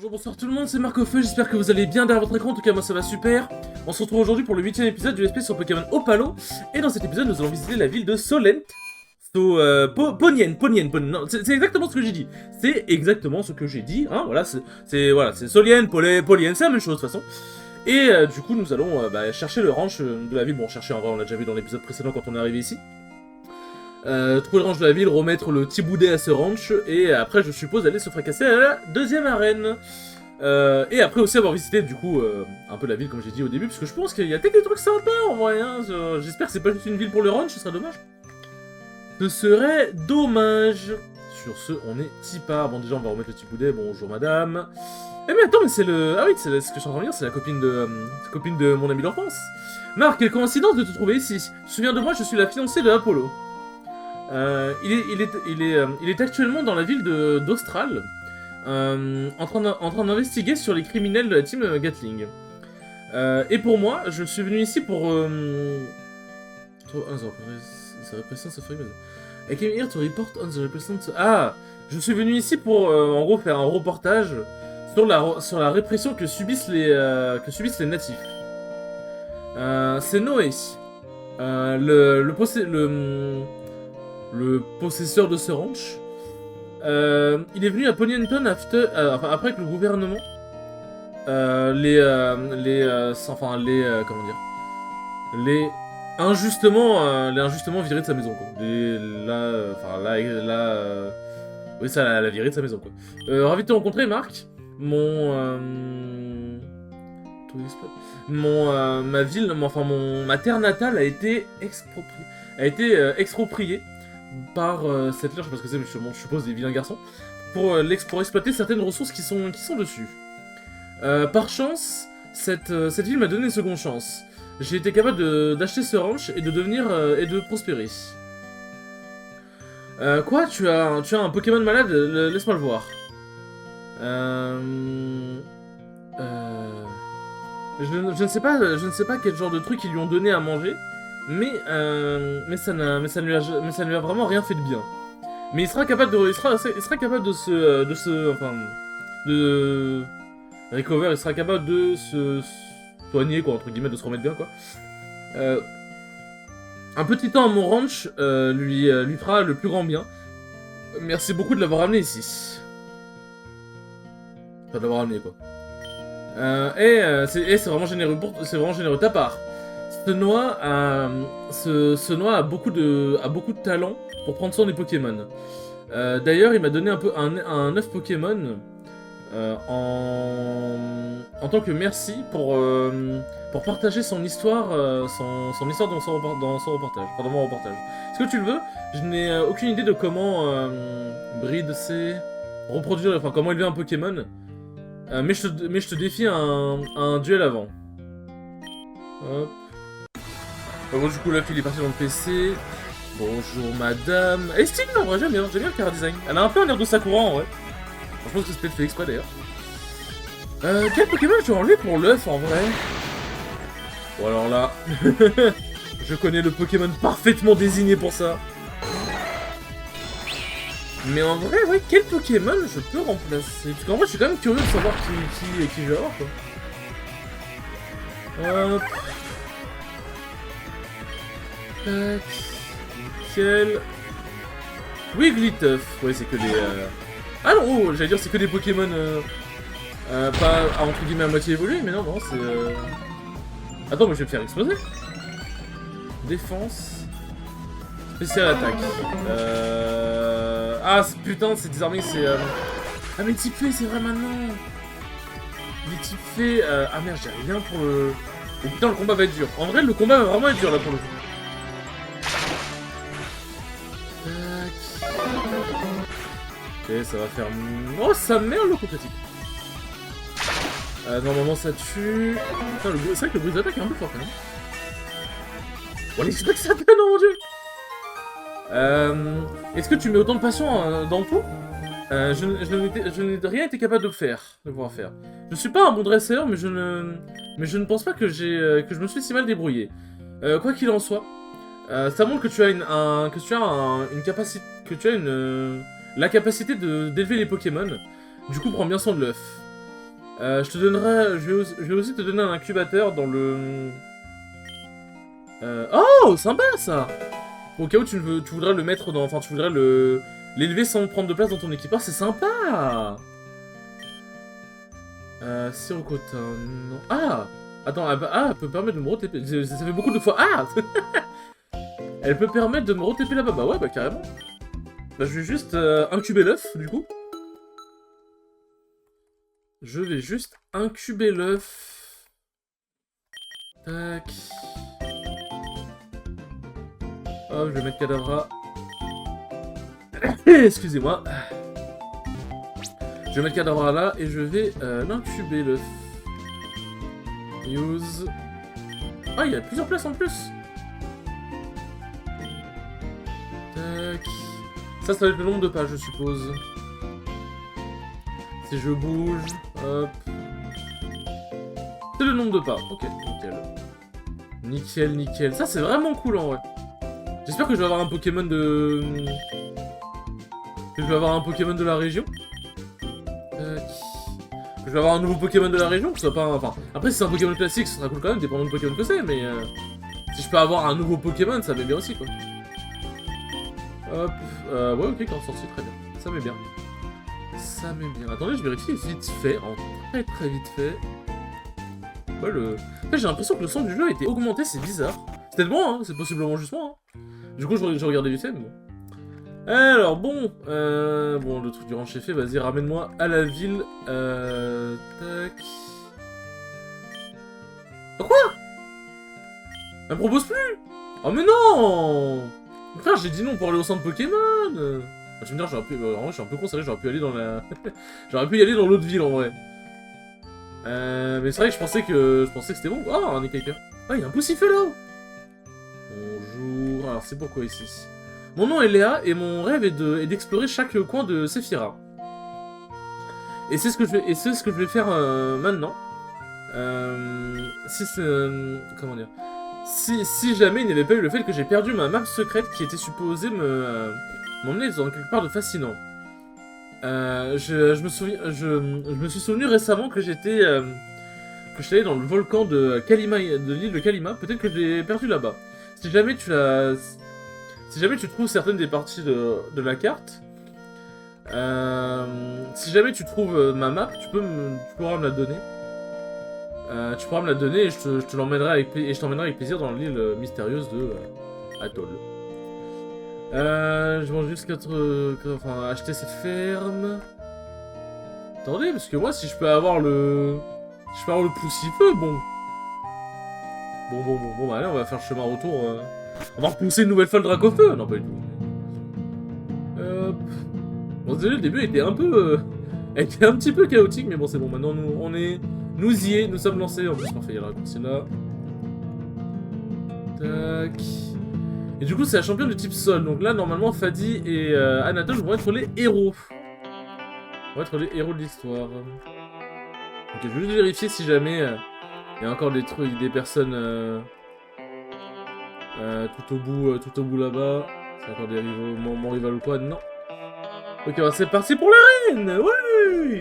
Bonjour, bonsoir tout le monde, c'est Marcofeu, j'espère que vous allez bien derrière votre écran, en tout cas moi ça va super. On se retrouve aujourd'hui pour le 8ème épisode du SP sur Pokémon Opalo. Et dans cet épisode nous allons visiter la ville de Solent. Ponien, non, c'est exactement ce que j'ai dit. C'est exactement ce que j'ai dit, hein, voilà, c'est Solien, Polien, c'est la même chose de toute façon. Et du coup nous allons chercher le ranch de la ville, bon chercher en vrai on l'a déjà vu dans l'épisode précédent quand on est arrivé ici. Trouver le ranch de la ville, remettre le petit boudet à ce ranch, et après je suppose aller se fracasser à la deuxième arène. Et après aussi avoir visité du coup un peu la ville comme j'ai dit au début, parce que je pense qu'il y a peut-être des trucs sympas en vrai, hein. J'espère que c'est pas juste une ville pour le ranch, ce serait dommage. Ce serait dommage. Sur ce, on est Tipa. Bon déjà on va remettre le petit boudet, bonjour madame. Eh mais attends, mais c'est le... Ah oui, c'est ce que je suis en train de dire, c'est la copine de mon ami d'enfance. Marc, quelle coïncidence de te trouver ici. Souviens de moi, je suis la fiancée de Apollo. Il est actuellement dans la ville d'Austral, en train d'investiguer sur les criminels de la team Gatling. Et pour moi, je suis venu ici pour... I came here to report on the represent... Ah, je suis venu ici pour, en gros, faire un reportage sur la répression que subissent les natifs. C'est Noé, le possesseur de ce ranch. Il est venu à Ponyington après que le gouvernement les injustement viré de sa maison, quoi. Oui, ça l'a viré de sa maison, quoi. Ravi de te rencontrer, Marc. Ma terre natale a été expropriée par cette leurs, parce que c'est, je suppose, des vilains garçons, pour exploiter certaines ressources qui sont dessus. Par chance, cette ville m'a donné une seconde chance. J'ai été capable d'acheter ce ranch et de prospérer. Quoi? Tu as un Pokémon malade? Laisse-moi le voir. Je ne sais pas quel genre de truc ils lui ont donné à manger, mais ça ne lui a vraiment rien fait de bien. Mais il sera capable de recover, il sera capable de se soigner, quoi, entre guillemets, de se remettre bien, quoi. Un petit temps à mon ranch lui fera le plus grand bien. Merci beaucoup de l'avoir amené ici. Enfin, de l'avoir amené, quoi. C'est vraiment généreux de ta part. Ce noix a beaucoup de talent pour prendre soin des Pokémon. D'ailleurs, il m'a donné un œuf Pokémon en tant que merci pour partager son histoire, son histoire dans son reportage, enfin dans mon reportage. Est-ce que tu le veux? Je n'ai aucune idée de comment Bride sait reproduire, enfin comment élever un Pokémon. Mais je te défie un duel avant. Hop. Bon, du coup, là, il est parti dans le PC. Bonjour, madame. Elle est stylée, en vrai, j'aime bien le car design. Elle a un peu un air de Sakura, en vrai. Je pense que c'était fait exprès, d'ailleurs. Quel Pokémon tu as enlevé pour l'œuf, en vrai? Bon, alors là... je connais le Pokémon parfaitement désigné pour ça. Mais en vrai, ouais, quel Pokémon je peux remplacer? Parce qu'en vrai, je suis quand même curieux de savoir qui je vais avoir, quoi. Hop. Tac. Nickel. Wigglytuff. Ouais, c'est que des... Ah non, oh, j'allais dire c'est que des Pokémon... pas, entre guillemets, à moitié évolués, mais non, c'est... Attends, mais je vais me faire exploser. Défense. Spécial attaque. Ah, putain, c'est désormais, c'est... Ah, mais type fée, c'est vrai maintenant. Les types fées... Ah merde, j'ai rien pour le... Oh putain, le combat va être dur. En vrai, le combat va vraiment être dur, là, pour le coup. Tac. Ok, ça va faire... Oh, ça merde, le coup critique. Normalement, ça tue... Putain, c'est vrai que le brise d'attaque est un peu fort, quand même. Oh, les trucs, ça donne, oh mon dieu. Est-ce que tu mets autant de passion dans tout? Je n'ai rien été capable de pouvoir faire. Je suis pas un bon dresseur, mais je ne pense pas que je me suis si mal débrouillé. Quoi qu'il en soit, ça montre que tu as la capacité d'élever les Pokémon. Du coup, prends bien soin de l'œuf. Je te donnerai... je vais aussi te donner un incubateur dans le... Oh, sympa ça! Au cas où tu voudrais le mettre dans... Enfin, tu voudrais l'élever sans prendre de place dans ton équipage, c'est sympa! Siroccotin... Non... Ah! Attends, elle peut permettre de me re-TP. Ça fait beaucoup de fois... Ah! Elle peut permettre de me re-TP là-bas. Bah ouais, bah carrément. Bah je vais juste incuber l'œuf, du coup. Je vais juste incuber l'œuf. Tac. Hop, je vais mettre Cadavra. Excusez-moi. Je vais mettre Cadavra là et je vais l'incuber l'œuf. Use. Ah, il y a plusieurs places en plus. Tac. Ça va être le nombre de pages, je suppose. Si je bouge, hop. C'est le nombre de pas. Ok, nickel. Nickel, nickel. Ça, c'est vraiment cool, en vrai. J'espère que je vais avoir un Pokémon de... Que je vais avoir un Pokémon de la région. Tac. Que je vais avoir un nouveau Pokémon de la région, que ce soit pas un... Enfin, après, si c'est un Pokémon classique, ça sera cool quand même, dépendant du Pokémon que c'est, mais... Si je peux avoir un nouveau Pokémon, ça m'est bien aussi, quoi. Hop. Ouais, ok, quand sorti, très bien. Ça m'est bien. Ça m'est bien. Attendez, je vérifie vite fait, en très vite fait. Ouais, En fait, j'ai l'impression que le son du jeu a été augmenté, c'est bizarre. C'est peut-être moi, hein, c'est possiblement juste moi. Hein. Du coup, je regardais vite fait, mais bon. Alors, bon, bon, le truc du ranch est fait, vas-y, ramène-moi à la ville. Tac. Quoi? Elle me propose plus? Oh, mais non! Frère, j'ai dit non pour aller au centre Pokémon! Tu me dire, j'aurais pu. En vrai, je suis un peu con, c'est vrai, j'aurais pu aller dans la. J'aurais pu y aller dans l'autre ville en vrai. Mais c'est vrai que je pensais que c'était bon. Oh, un Ekaker. Ah, il y a un Poussifelo! Bonjour. Alors, c'est pourquoi ici? Mon nom est Léa et mon rêve est d'explorer chaque coin de Sephira. Et c'est ce que je vais faire maintenant. Si c'est. Comment dire? Si jamais il n'y avait pas eu le fait que j'ai perdu ma map secrète qui était supposée m'emmener dans quelque part de fascinant. Je me suis souvenu récemment que j'étais allé dans le volcan de Kalima, de l'île de Kalima. Peut-être que je l'ai perdu là-bas. Si jamais tu trouves certaines des parties de la carte, si jamais tu trouves ma map, tu pourras me la donner. Tu pourras me la donner et je te l'emmènerai avec plaisir dans l'île mystérieuse de Atoll. Je vais juste acheter cette ferme. Attendez, parce que moi, si je peux avoir le... Si je peux avoir le poussifeu, bon. Bon, bah allez, on va faire le chemin retour. On va repousser une nouvelle fois le Dracofeu. Non, pas du tout. Hop. Bon, désolé, le début était un peu... était un petit peu chaotique, mais bon, c'est bon. Maintenant, nous sommes lancés. En plus, parfait, il y a le raccourci là. Tac. Et du coup, c'est la championne de type sol. Donc là, normalement, Fadi et Anatole vont être les héros. Vont être les héros de l'histoire. Ok, je vais juste vérifier si jamais il y a encore des trucs, des personnes tout au bout là-bas. C'est encore des rivaux, mon rival ou quoi? Non. Ok, bah, c'est parti pour l'arène. Oui.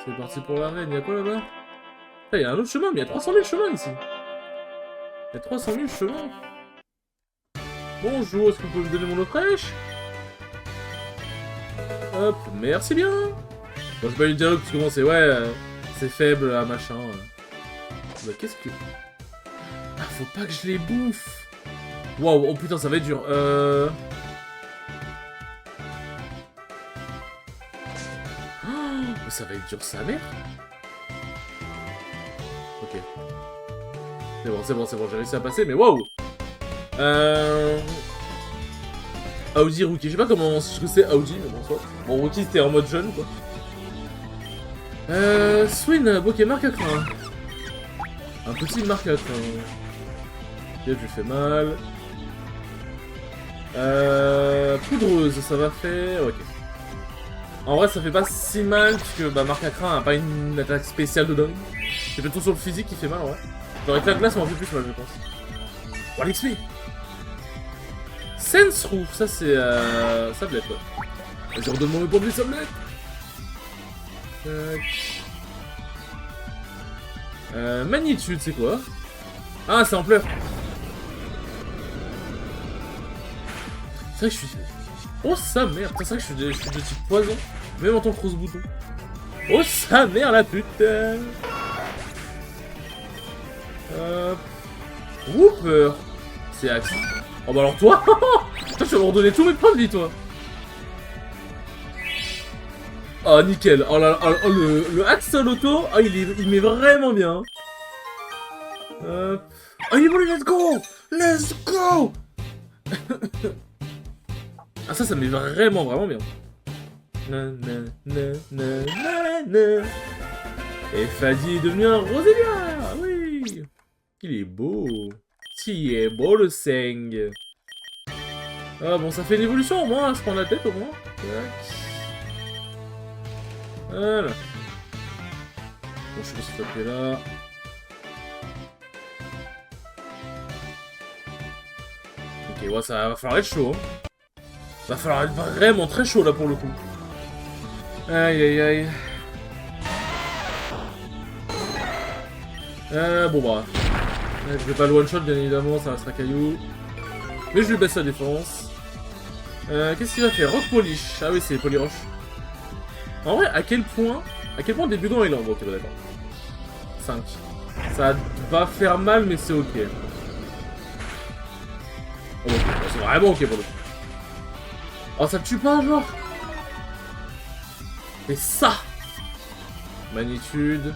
C'est parti pour l'arène. Il y a quoi là-bas? Il y a un autre chemin, mais il y a 300 000 chemins ici. Il y a 300 000 chemins. Bonjour, est-ce que vous pouvez me donner mon eau fraîche? Hop, merci bien. Bon, c'est pas une dialogue parce que bon, c'est c'est faible, là, machin. Bah, qu'est-ce que... Ah, faut pas que je les bouffe. Waouh, oh putain, ça va être dur. Oh, ça va être dur, sa mère. Ok. C'est bon, j'ai réussi à passer, mais waouh. Audi Rookie, je sais pas comment ce que c'est Audi, mais bon, soit. Bon, Rookie c'était en mode jeune, quoi. Swin, Bokeh, marque à crin. Un petit marque à crin. Ok, je lui fais mal. Poudreuse, ça va faire. Ok. En vrai, ça fait pas si mal, puisque bah, marque à crin a pas une attaque spéciale de dingue. C'est plutôt sur le physique qui fait mal, en vrai. Genre avec la glace, on en fait plus mal, je pense. Oh, l'XP! Sense Roof, ça c'est Sablette, ouais. Vas-y, redonne-moi le point de vue, Sablette! Tac. Magnitude, c'est quoi? Ah, c'est ampleur. C'est vrai que je suis... Oh, sa mère. C'est vrai que je suis de type poison. Même en tant que rose bouton. Oh, sa mère, la putain. Whooper. C'est Axe. Oh bah alors toi, toi tu vas me redonner tous mes points de vie toi. Oh nickel. Oh là, oh, le Axe Soloto, oh, il met vraiment bien. Oh il est bon, let's go. Let's go. Ah ça met vraiment bien. Na, na, na, na, na, na. Et Fadi est devenu un Rosélia. Oui. Il est beau. Si est beau le Seng. Ah bon, ça fait une évolution au moins, se prendre la tête au moins. Tac. Voilà. Bon, je sais pas si ça fait là. Ok, ouais, ça va falloir être chaud. Hein. Va falloir être vraiment très chaud là pour le coup. Aïe aïe aïe. Bon bah. Je vais pas le one shot bien évidemment, ça restera caillou. Mais je lui baisse la défense. Qu'est-ce qu'il va faire? Rock Polish. Ah oui, c'est Polyroche. En vrai, à quel point début gant il est en ok, d'accord. 5. Ça va faire mal, mais c'est ok. Oh, ok, c'est vraiment ok pour le coup. Oh, ça te tue pas, genre? Et ça! Magnitude.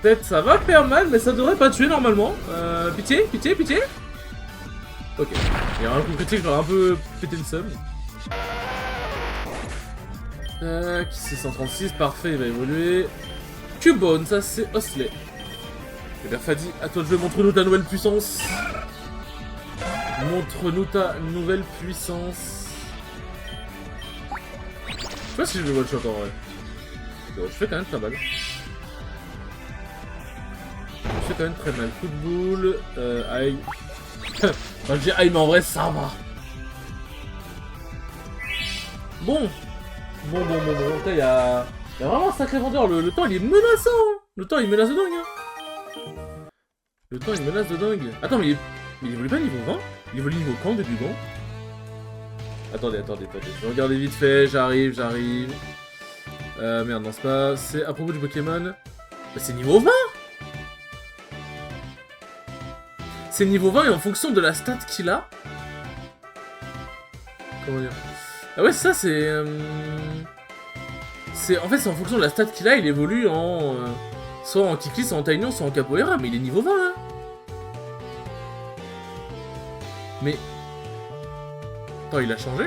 Peut-être ça va faire mal, mais ça devrait pas tuer normalement. Pitié, pitié, pitié. Ok. Il y a un coup critique, j'aurais un peu pété le seum. Tac, 636, parfait, il va évoluer. Cubone, ça c'est Osley. Et bien Fadi, à toi de jouer, montre-nous ta nouvelle puissance. Montre-nous ta nouvelle puissance. Je sais pas si je le one shot en vrai. Bon, je fais quand même très mal. Je fais quand même très mal. Coup de boule. Aïe. Enfin, je dis aïe, mais en vrai, ça va. Bon. Bon. Il y a vraiment un sacré vendeur. Le temps, il est menaçant. Hein. Le temps, il menace de dingue. Hein. Le temps, il menace de dingue. Attends, mais il évolue pas niveau 20? Il évolue niveau quand début gant? Attendez. Je vais regarder vite fait. J'arrive. Merde, non, c'est pas... C'est à propos du Pokémon. Bah, c'est niveau 20. C'est niveau 20 et en fonction de la stat qu'il a... Comment dire? Ah ouais, ça c'est... En fait, c'est en fonction de la stat qu'il a, il évolue en... soit en Kikli, soit en Taignon, soit en Capoeira, mais il est niveau 20 là. Mais... Attends, il a changé?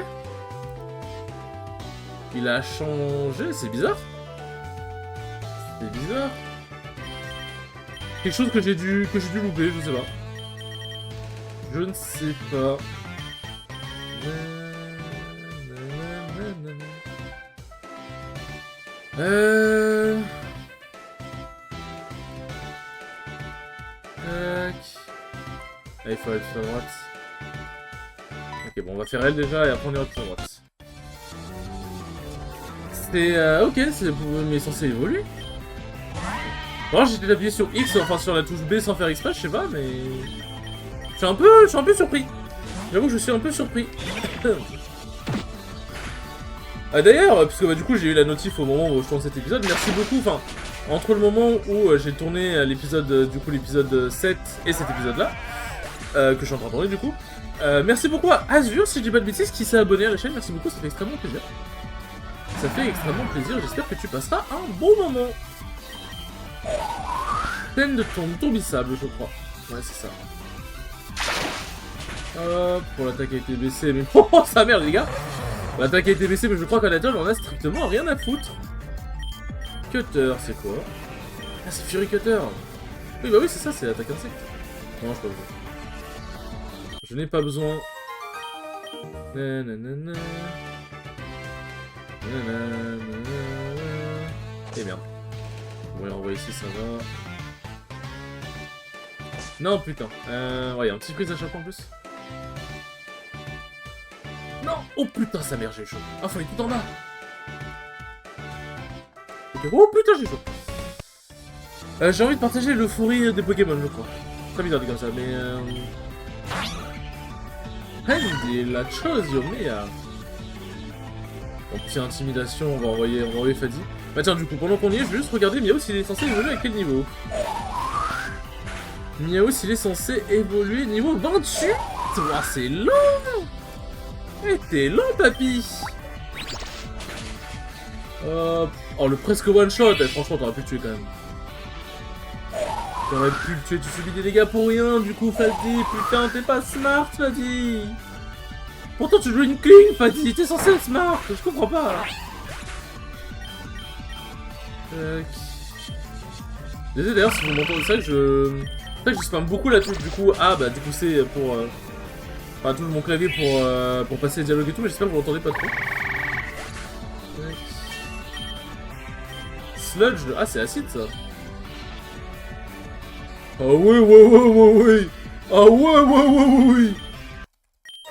Il a changé, c'est bizarre. C'est bizarre. Quelque chose que j'ai dû louper, je sais pas. Je ne sais pas. Tac. Ah, il faut aller sur la droite. Ok, bon, on va faire elle déjà et après on ira sur la droite. C'est ok, mais censé évoluer. Bon, j'ai appuyé sur X, enfin sur la touche B sans faire exprès, je sais pas, mais... Je suis un peu surpris. J'avoue que je suis un peu surpris. Ah d'ailleurs, parce que bah, du coup j'ai eu la notif au moment où je tourne cet épisode, merci beaucoup, enfin, entre le moment où j'ai tourné l'épisode, du coup l'épisode 7 et cet épisode là, que je suis en train de tourner du coup, merci beaucoup à Azur, si je dis pas de bêtises, qui s'est abonné à la chaîne, merci beaucoup, ça fait extrêmement plaisir. Ça fait extrêmement plaisir, j'espère que tu passeras un bon moment. Peine de ton tourbissable, je crois. Ouais, c'est ça. Hop, pour l'attaque a été baissée, mais... Oh, sa merde, les gars. L'attaque a été baissée, mais je crois qu'en Adol, on a strictement rien à foutre. Cutter, c'est quoi? Ah, c'est Fury Cutter. Oui, bah oui, c'est ça, c'est l'attaque insecte. Non, je n'ai pas besoin. Je n'ai pas besoin. Nanana. Et merde. Bon, on va ici, ça va. Non, putain. Ouais, y'a un petit prise à chaque fois en plus. Non. Oh putain, sa mère, j'ai chaud. Ah, faut aller tout en bas. Ok. Oh putain, j'ai chaud. J'ai envie de partager l'euphorie des Pokémon, je crois. Très bizarre dit comme ça, mais Handy, la chose, yo mea. Bon, petit intimidation, on va envoyer Fadi. Bah tiens, du coup, pendant qu'on y est, je vais juste regarder Miaou s'il est censé évoluer à quel niveau. Miaou s'il est censé évoluer niveau 28. Ouah, c'est long. Eh, t'es long, papy. Oh, le presque one-shot. Eh, franchement, t'aurais pu le tuer quand même. T'aurais pu le tuer, tu subis des dégâts pour rien, du coup, Fadi. Putain, t'es pas smart, Fadi. Pourtant, tu joues une clean, Fadi. T'es censé être smart. Je comprends pas. Désolé d'ailleurs si vous m'entendez, c'est vrai que je spam beaucoup la touche, du coup, bah du coup c'est pour... Enfin, tout mon clavier pour passer les dialogues et tout, mais j'espère que vous l'entendez pas trop. Sludge, ah c'est acide ça. Ah ouais. Ah ouais.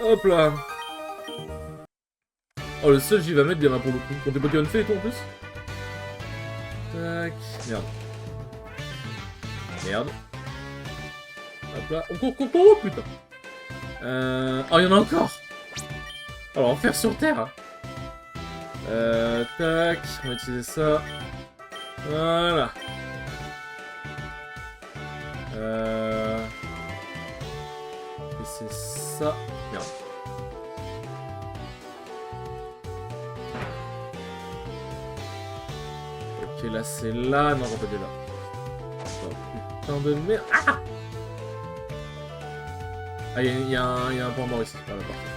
Hop là. Oh le sludge il va mettre bien là pour le coup, pour des Pokémon faits et tout en plus. Tac, merde. Hop là, on court, oh putain. Oh, il y en a encore. Alors, enfer sur terre. Tac, on va utiliser ça. Voilà. Et c'est ça. Merde. Ok, là c'est là. Non, on va pas là. Oh, putain de merde. Ah, il y a un point mort ici. Voilà, parfait.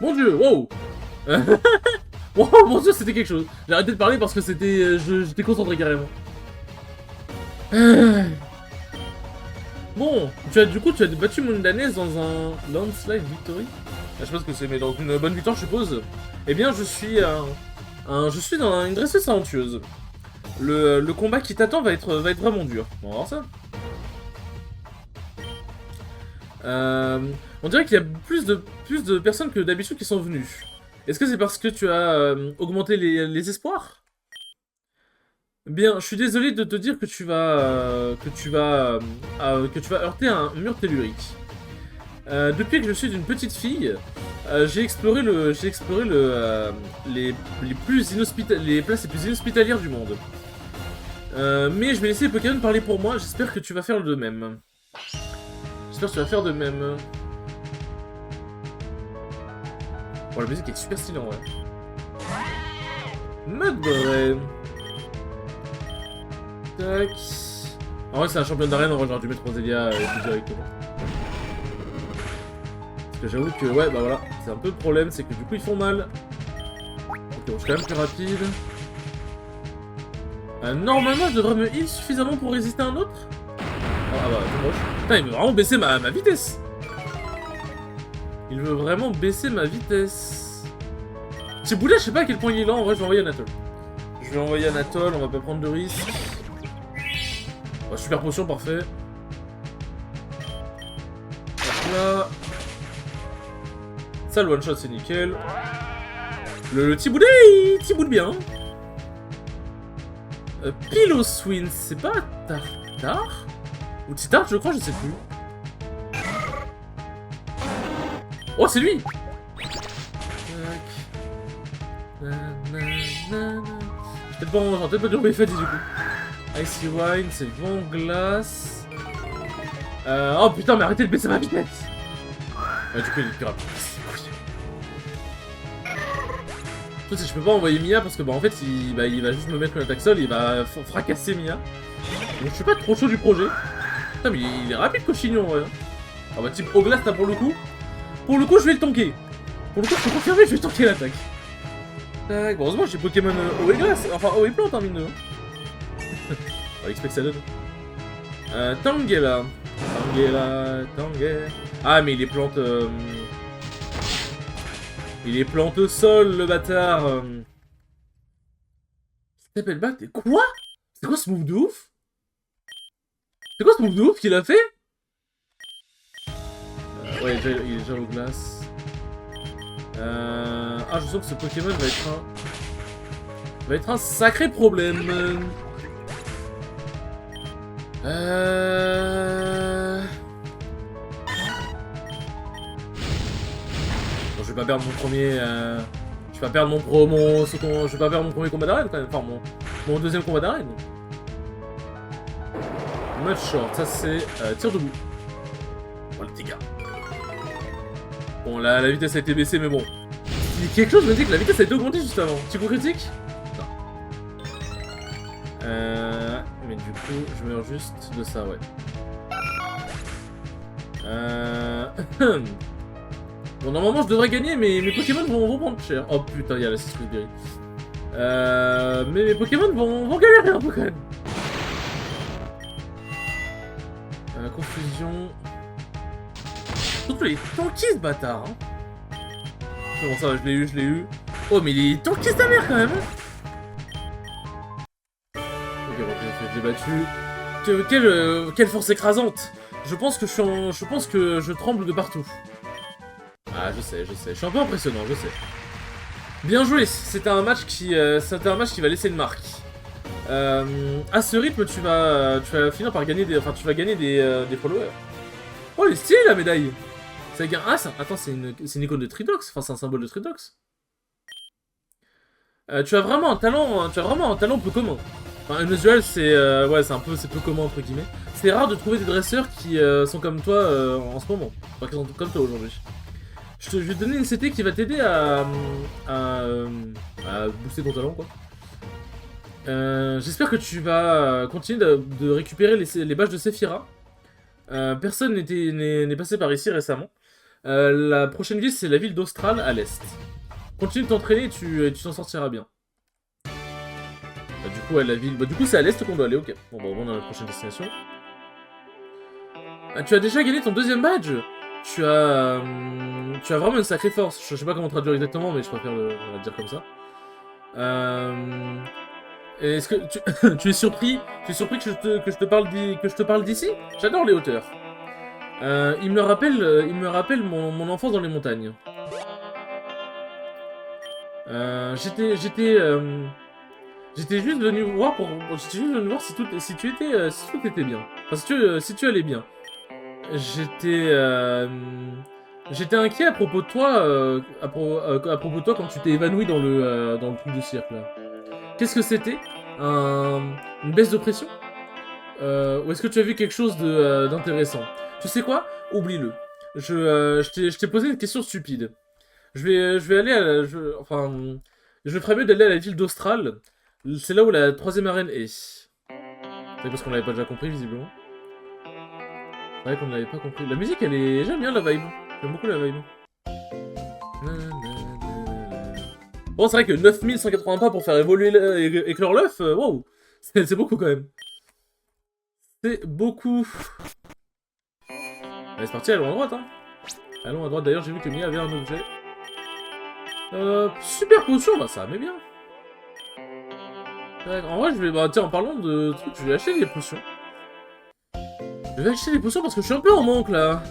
Mon dieu, wow. Wow, mon dieu, c'était quelque chose. J'ai arrêté de parler parce que c'était... j'étais concentré carrément. Bon, du coup, tu as battu Mundanese dans un landslide victory. Je pense que c'est, mais donc une bonne victoire, je suppose. Eh bien, je suis dans une dresseuse talentueuse. Le combat qui t'attend va être vraiment dur. On va voir ça. On dirait qu'il y a plus de personnes que d'habitude qui sont venues. Est-ce que c'est parce que tu as augmenté les espoirs? Bien, je suis désolé de te dire que tu vas heurter un mur tellurique. Depuis que je suis une petite fille, j'ai exploré les places les plus inhospitalières du monde. Mais je vais laisser les Pokémon parler pour moi. J'espère que tu vas faire de même. Bon, la musique est super stylée en vrai. Mudbray. Tac. En vrai, c'est un champion d'arène, on j'aurais dû mettre Roselia directement. Parce que j'avoue que, ouais, bah voilà, c'est un peu le problème, c'est que du coup, ils font mal. Ok, bon, je suis quand même plus rapide. Normalement, je devrais me heal suffisamment pour résister à un autre. Ah bah, c'est moche. Putain, il veut vraiment baisser ma vitesse. Il veut vraiment baisser ma vitesse. C'est Bouddha, je sais pas à quel point il est là, en vrai, je vais envoyer Anatole. On va pas prendre de risque. Oh, super potion, parfait. Hop là. Ça, le one shot, c'est nickel. Le petit boulet, il tiboule bien. Piloswin, c'est pas Tartare? Ou Titart, je crois, je sais plus. Oh, c'est lui! J'ai peut-être pas dû Fadi du coup. Icy Wine, c'est bon, glace. Oh putain, mais arrêtez de baisser ma vitesse! Du coup, il est plus rapide. En fait, je peux pas envoyer Mia parce que bah en fait il va juste me mettre une attaque sol, il va fracasser Mia. Donc je suis pas trop chaud du projet. Putain mais il est rapide Cochignon en vrai. Ah bah type Oglas là pour le coup. Pour le coup je vais le tanker. Pour le coup je peux confirmer, je vais tanker l'attaque. Tac, bon, heureusement j'ai Pokémon eau et glace, enfin eau et plante hein mine de. On va expect ça donne. Tangela. Ah mais il est plante... Il est plante sol, le bâtard. Il s'appelle Bat. Quoi? C'est quoi ce move de ouf? C'est quoi ce move de ouf qu'il a fait? Ouais, il est déjà aux glaces. Ah, je sens que ce Pokémon va être un sacré problème. Bon, je vais pas perdre mon premier. Je vais pas perdre je vais pas perdre mon premier combat d'arène quand même. Enfin, mon deuxième combat d'arène. Mud short, ça c'est tir debout. Oh le dégât. Bon, là, la vitesse a été baissée, mais bon. Quelque chose me dit que la vitesse a été augmentée juste avant. Petit coup critique? Non. Mais du coup, je meurs juste de ça, ouais. Bon, normalement, je devrais gagner, mais mes Pokémon vont prendre cher. Oh putain, il y a la Citrus Berry. Mais mes Pokémon vont galérer un peu quand même. Confusion. Surtout les tankies, ce bâtard. Hein. Bon, ça va, je l'ai eu. Oh, mais les tankies de la merde quand même. Ok, bon, je l'ai battu. Quelle force écrasante. Je pense que je tremble de partout. Ah, je sais. Je suis un peu impressionnant, je sais. Bien joué. C'était un match qui va laisser une marque. À ce rythme, tu vas finir par gagner des followers. Oh, elle est stylée la médaille. C'est avec un as. Attends, c'est une icône de Tridox. Enfin, c'est un symbole de Tridox. Tu as vraiment un talent peu commun. Enfin, unusual, c'est peu commun entre guillemets. C'est rare de trouver des dresseurs qui sont comme toi en ce moment. Enfin, qui sont comme toi aujourd'hui. Je vais te donner une CT qui va t'aider à booster ton talent, quoi. J'espère que tu vas continuer de récupérer les badges de Sephira. Personne n'est passé par ici récemment. La prochaine ville, c'est la ville d'Austral, à l'est. Continue de t'entraîner et tu t'en sortiras bien. Du coup, ouais, la ville... du coup, c'est à l'est qu'on doit aller, ok. Bon, bah, on a la prochaine destination. Tu as déjà gagné ton deuxième badge. Tu as vraiment une sacrée force. Je sais pas comment traduire exactement, mais je préfère le dire comme ça. Est-ce que tu es surpris que je te parle d'ici? J'adore les hauteurs. Il me rappelle mon enfance dans les montagnes. J'étais juste venu voir si tu étais bien. Enfin, si tu allais bien. J'étais inquiet à propos de toi, à propos de toi quand tu t'es évanoui dans le truc du cirque là. Qu'est-ce que c'était? Une baisse de pression? Ou est-ce que tu as vu quelque chose d'intéressant? Tu sais quoi? Oublie-le. Je t'ai posé une question stupide. Je vais aller à je ferais mieux d'aller à la ville d'Austral. C'est là où la troisième arène est. C'est parce qu'on l'avait pas déjà compris, visiblement. C'est vrai qu'on ne l'avait pas compris. La musique, j'aime bien la vibe. J'aime beaucoup la vibe. Bon, c'est vrai que 9180 pas pour faire évoluer éclore l'œuf, wow. C'est beaucoup quand même. C'est beaucoup. Allez, c'est parti, allons à droite, hein. Allons à droite, d'ailleurs, j'ai vu que Mia avait un objet. Super potion, bah ça met bien. En vrai, je vais... Bah tiens, en parlant de trucs, je vais acheter des potions. Je vais acheter des potions parce que je suis un peu en manque, là.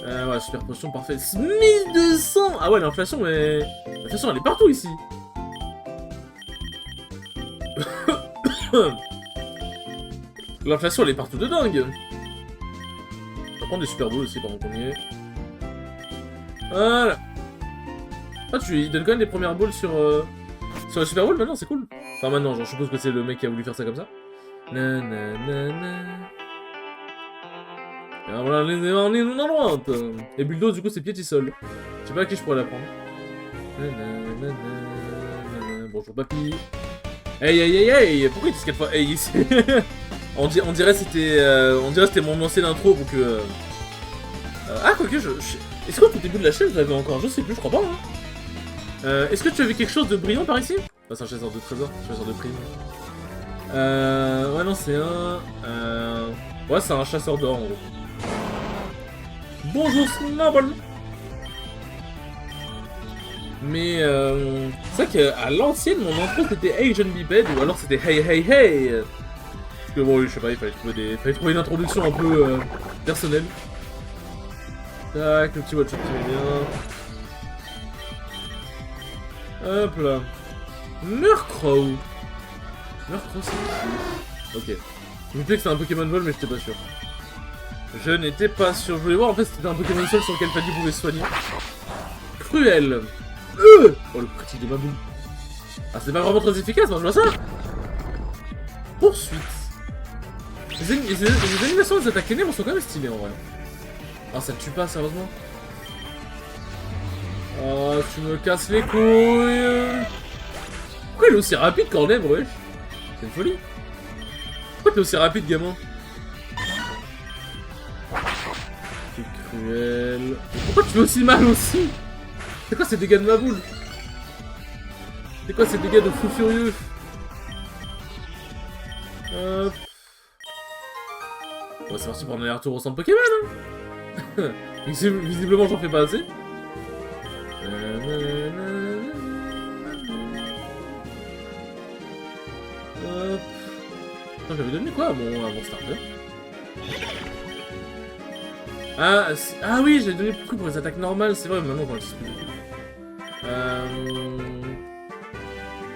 Ouais, super potion, parfait. 1200. Ah ouais, l'inflation, elle est partout, ici. L'inflation, elle est partout de dingue. Je vais prendre des super balls aussi, par contre, premier. Voilà. Ah, il donne quand même des premières balls sur la Super Bowl maintenant, c'est cool. Enfin, maintenant, genre, je suppose que c'est le mec qui a voulu faire ça comme ça. Et voilà, on est loin. Et Bulldoze, du coup, c'est Piétisol. Je sais pas à qui je pourrais la prendre. Bonjour, papy. Hey, pourquoi il dit 4 fois hey ici? On dirait c'était mon ancienne intro pour que. Ah, quoique, est-ce qu'au tout début de la chaîne, je l'avais encore? Je sais plus, je crois pas, hein. Est-ce que tu avais quelque chose de brillant par ici? Ah, c'est un chasseur de trésors, chasseur de primes. Ouais, non, c'est un... Ouais, c'est un chasseur d'or, en gros. Bonjour, Snowball. Mais, c'est vrai qu'à l'ancienne, mon intro, c'était Hey, John Biped, ou alors c'était Hey, hey, hey. Parce que bon, je sais pas, il fallait trouver une introduction un peu personnelle. Tac, le petit one-shot qui met bien. Hop là. Murkrow. Murkrow, c'est qui? Ok. Je me disais que c'était un Pokémon vol, mais j'étais pas sûr. Je n'étais pas sûr. Je voulais voir en fait si c'était un Pokémon seul sur lequel Fadi pouvait se soigner. Cruel. Oh, le critique de ma boule. Ah, c'est pas vraiment très efficace, moi je vois ça. Poursuite. Les animations des attaques ténèbres sont quand même stylées en vrai. Ah, ça te tue pas, sérieusement? Oh, tu me casses les couilles. Pourquoi il est aussi rapide, Cornem, wesh? C'est une folie. Pourquoi t'es aussi rapide, gamin? C'est cruel. Pourquoi tu fais aussi mal aussi? C'est quoi ces dégâts de ma boule? C'est quoi ces dégâts de fou furieux? Hop. Bon, c'est parti pour un aller-retour au centre Pokémon, hein. Visiblement, j'en fais pas assez. Hop. Attends, j'avais donné quoi à mon starter? Ah oui, j'ai donné beaucoup pour les attaques normales, c'est vrai, mais maintenant, je plus.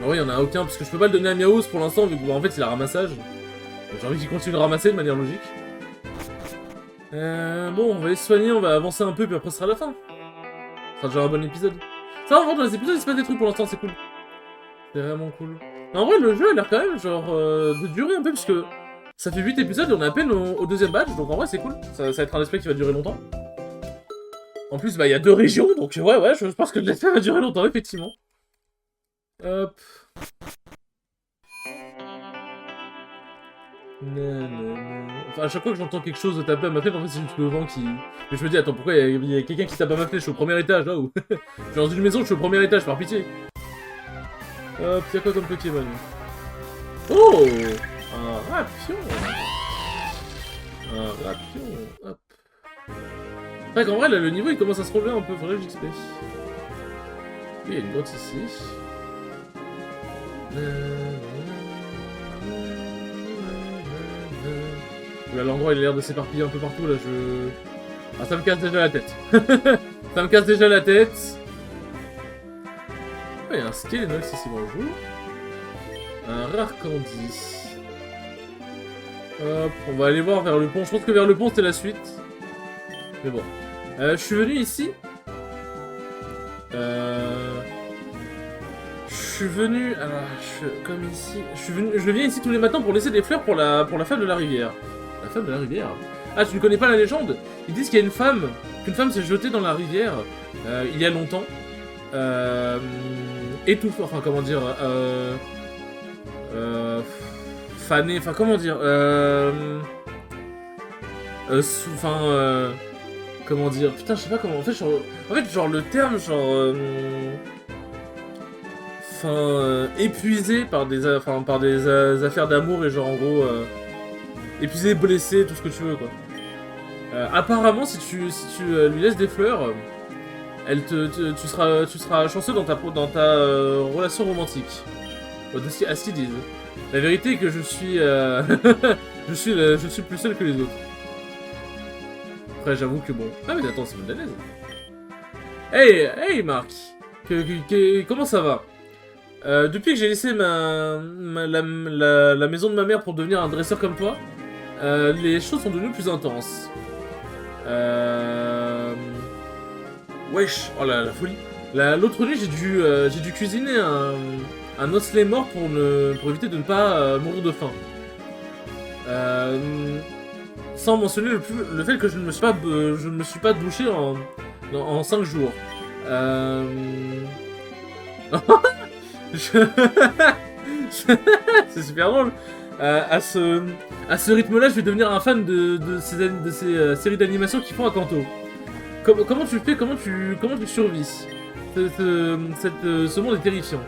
Non, il y en a aucun, parce que je peux pas le donner à Miaouz pour l'instant, vu qu'en fait, il a ramassage. Donc j'ai envie qu'il continue de ramasser de manière logique. Bon, on va les soigner, on va avancer un peu, puis après, ce sera la fin. Ce sera déjà un bon épisode. Ça, en vrai, dans les épisodes, il se passe des trucs pour l'instant, c'est cool. C'est vraiment cool. Mais en vrai, le jeu a l'air quand même, genre, de durer un peu, parce que ça fait 8 épisodes et on est à peine au deuxième batch, donc en vrai, c'est cool. Ça va être un let's play qui va durer longtemps. En plus, bah, il y a 2 régions, donc ouais, je pense que le let's play va durer longtemps, effectivement. Hop. Enfin, à chaque fois que j'entends quelque chose taper à ma flèche, en fait, c'est juste le vent qui... Mais je me dis, attends, pourquoi il y a quelqu'un qui tape à ma flèche? Je suis au premier étage, là, ou... Je suis dans une maison, je suis au premier étage, par pitié. Hop, y'a quoi comme Pokémon? Oh! Un Rapion! Un Rapion, hop. C'est vrai qu'en vrai, là, le niveau, il commence à se relever un peu, faudrait que j'XP. Il y a une grotte ici. Là, l'endroit il a l'air de s'éparpiller un peu partout, là, Ah, ça me casse déjà la tête. Ça me casse déjà la tête. Il y a un Skelenox ici, bonjour. Un rare Candy. Hop, on va aller voir vers le pont. Je pense que vers le pont, c'était la suite. Mais bon. Je suis venu ici. Je suis venu... Alors, comme ici... Je viens ici tous les matins pour laisser des fleurs pour la femme de la rivière. La femme de la rivière? Ah, tu ne connais pas la légende? Ils disent qu'il y a une femme, qu'une femme s'est jetée dans la rivière il y a longtemps. Étouffée, enfin comment dire... fanée, enfin comment dire... comment dire... Putain, je sais pas comment... En fait, genre le terme, genre... épuisé par des affaires d'amour et genre en gros épuisé, blessé, tout ce que tu veux quoi. Apparemment si tu lui laisses des fleurs, tu seras chanceux dans ta relation romantique. À ce qu'ils disent. La vérité est que je suis je suis plus seul que les autres. Après j'avoue que bon. Ah mais attends, c'est Moudanaise. Hey Marc, comment ça va? Depuis que j'ai laissé la maison de ma mère pour devenir un dresseur comme toi, les choses sont devenues plus intenses. Wesh, oh la folie. L'autre nuit, j'ai dû cuisiner un osselet mort pour éviter de ne pas mourir de faim. Sans mentionner le fait que je ne me suis pas douché en 5 jours. C'est super drôle. À ce rythme-là, je vais devenir un fan de ces séries d'animation qui font à Kanto. Comment tu fais? Comment tu survis? Ce monde est terrifiant.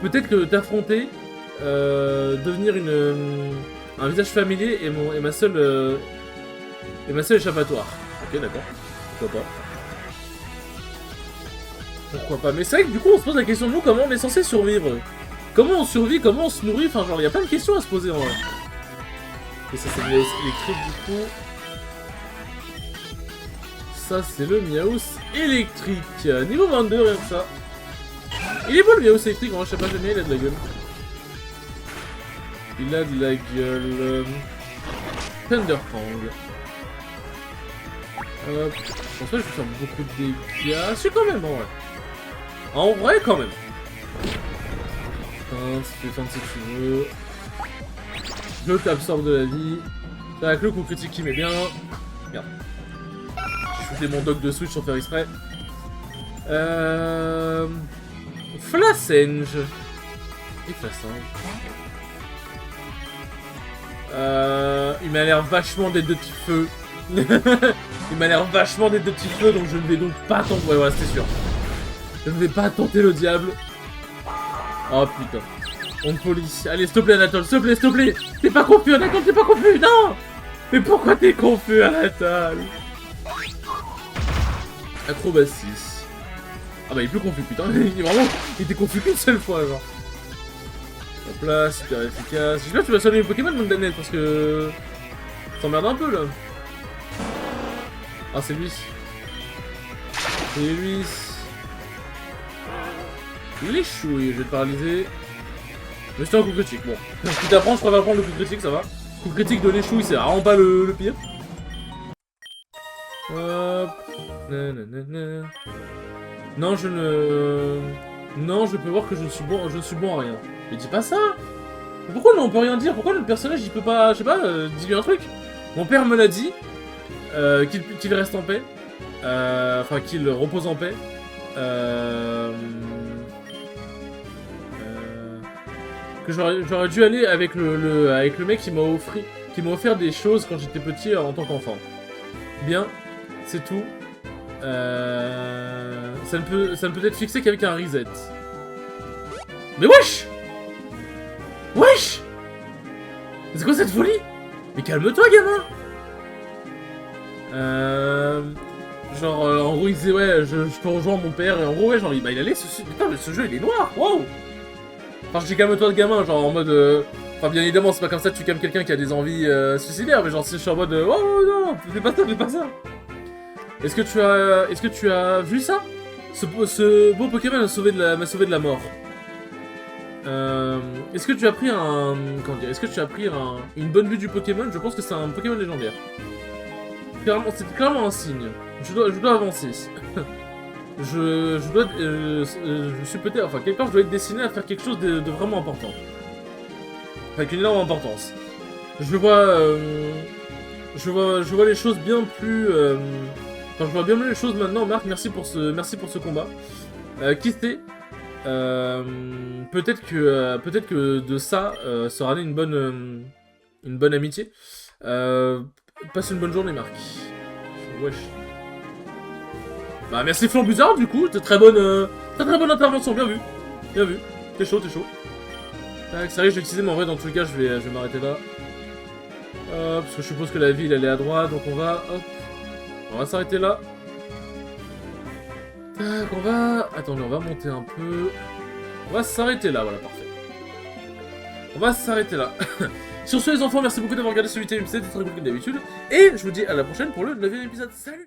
Peut-être que t'affronter, devenir un visage familier est ma seule échappatoire. Ok, d'accord. Pourquoi pas? Pourquoi pas? Mais c'est vrai que du coup on se pose la question de nous, comment on est censé survivre? Comment on survit? Comment on se nourrit? Enfin genre il y a plein de questions à se poser en vrai. Et ça c'est les trucs du coup. ça c'est le Miaus électrique. Niveau 22, rien que ça. Il est beau le Miaus électrique, moi je sais pas, jamais il a de la gueule. Il a de la gueule. Thunderfang. Je pense pas que je vais faire beaucoup de dégâts. Si, quand même, en vrai. En vrai, quand même. Si tu fais si tu veux. Je t'absorbe de la vie. T'as avec le coup critique qui met bien. Merde. Je foutais mon dog de switch sans faire exprès. Flassenge. Et Flassenge. Il m'a l'air vachement d'être de petits feux. Il m'a l'air vachement d'être de petits feux, donc je ne vais donc pas tenter. Ouais, voilà, c'était sûr. Je ne vais pas tenter le diable. Oh putain. On te police. Allez, s'il te plaît, Anatole, s'il te plaît, s'il te plaît. T'es pas confus, Anatole, t'es pas confus, non. Mais pourquoi t'es confus, Anatole? Acrobatie. Ah bah, il est plus confus, putain. Il était confus qu'une seule fois, genre. Hop là, super efficace. J'espère que tu vas soigner les Pokémon, mon Daniel, parce que... Ça t'emmerde un peu, là. Ah, c'est lui. C'est lui. Il est chou, je vais te paralyser. Mais c'est un coup critique, bon. Si t'apprends, je préfère prendre le coup critique, ça va. Coup critique de l'échouille, c'est vraiment pas le pire. Hop. Nanana. Non, je ne... Non, je peux voir que je suis bon à rien. Mais dis pas ça. Mais pourquoi on peut rien dire? Pourquoi le personnage il peut pas... Je sais pas, dis-lui un truc. Mon père me l'a dit. Qu'il reste en paix. Enfin, qu'il repose en paix. Que j'aurais dû aller avec le mec qui m'a offert des choses quand j'étais petit en tant qu'enfant. Bien, c'est tout. Ça ne peut être fixé qu'avec un reset. Mais wesh! Wesh! C'est quoi cette folie? Mais calme-toi, gamin! Genre, en gros, il disait, ouais, je peux rejoindre mon père, et en gros, ouais, genre, bah, il allait, putain, mais ce jeu, il est noir, wow! Enfin, je dis calme-toi, le gamin, genre, en mode, enfin, bien évidemment, c'est pas comme ça que tu calmes quelqu'un qui a des envies suicidaires, mais genre, si je suis en mode, oh, non, fais pas ça, fais pas ça! Est-ce que tu as vu ça? Ce beau Pokémon m'a sauvé de la mort. Est-ce que tu as pris comment dire? Est-ce que tu as pris une bonne vue du Pokémon? Je pense que c'est un Pokémon légendaire. C'est clairement un signe. Je dois avancer. je suis peut-être... Enfin, quelque part, je dois être destiné à faire quelque chose de vraiment important. Avec une énorme importance. Je vois les choses bien plus... Enfin, je vois bien les choses maintenant. Marc, merci pour ce combat. Qui sait? Peut-être que de ça sera né une bonne amitié. Passe une bonne journée, Marc. Wesh. Bah merci Flambuzard du coup, très bonne intervention, bien vu. Bien vu. T'es chaud. Tac, sérieux, je vais utiliser, mais en vrai dans tous les cas je vais m'arrêter là. Parce que je suppose que la ville elle est à droite, donc on va s'arrêter là. Tac, attendez, on va monter un peu. On va s'arrêter là, voilà, parfait. On va s'arrêter là. Sur ce les enfants, merci beaucoup d'avoir regardé ce 8ème épisode, c'était très cool comme d'habitude. Et je vous dis à la prochaine pour le 9ème épisode. Salut!